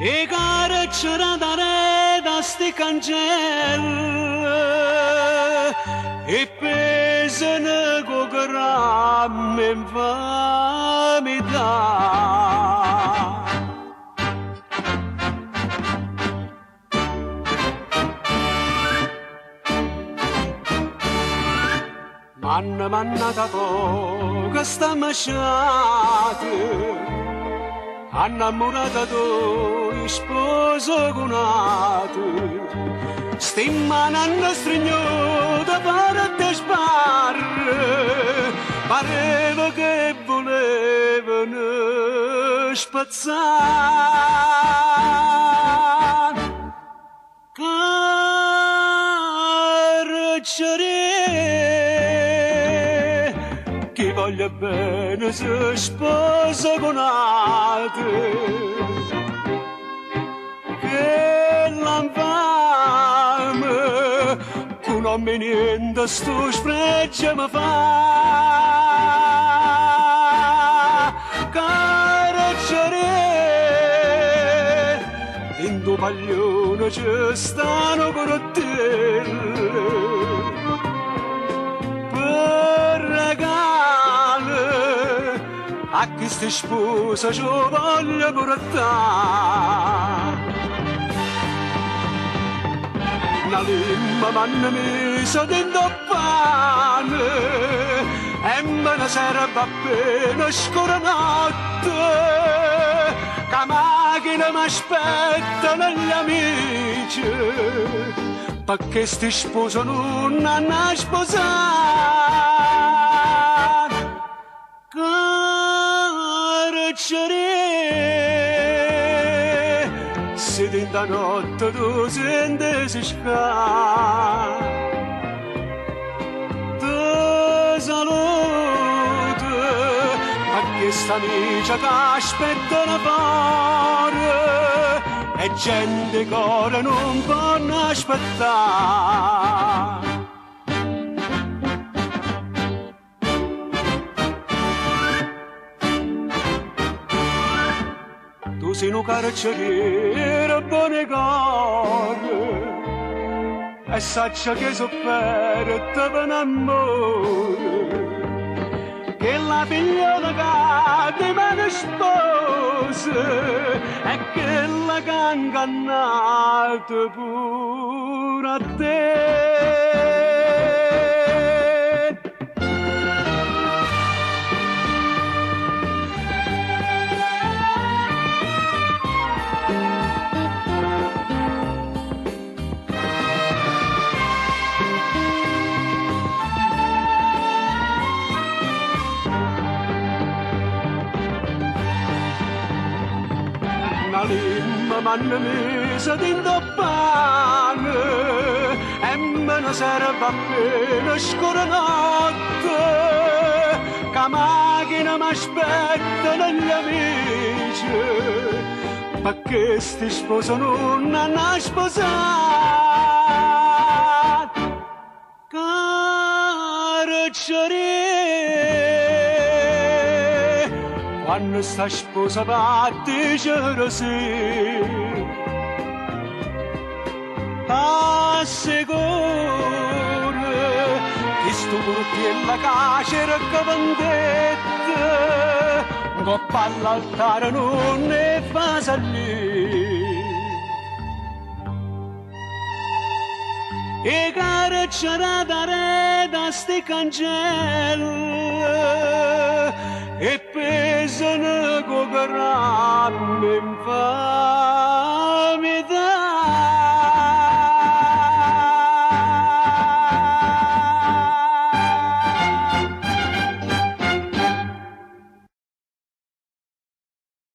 E care c'era dare da sti cancelle e pesano con grammi infamità. Manna capo che sta masciata, innamorata tu, sposo conato, stimmanando stringnuta per te sbarre, pareva che volevano spazzare. Carcere, chi voglia bene si sposa con altri, che l'infame con non mi niente sto spregio mi fa. Carcere, in tuo paglione ci stanno corottelli per regali a chi sti sposa ci voglio portare. Una limma m'hanno messo dentro pane e me ne serve appena scura notte, che macchina mi aspettano gli amici, perché sti sposo non hanno sposato. Carcere, se dentro notte tu senti si scala, ti saluto, perché sta amica che aspettano fuori, e gente che non può aspettare. Tu sei un carceriere buone cuore e saccia che sofferta per amore, che la figliola che ti manda sposa e che la che ha ingannato pure a te. Una limma m'hanno messo dentro pane e me ne serve appena scura notte, che macchina mi aspettano gli amici, perché sti sposo non hanno sposato. Carcere, quando sta sposa va a dicere sì, t'assicuro che sto portiella carcere che vendette, un coppa all'altare non ne fa salire. E carcere da sti cancelle e pesano con grammi in fa.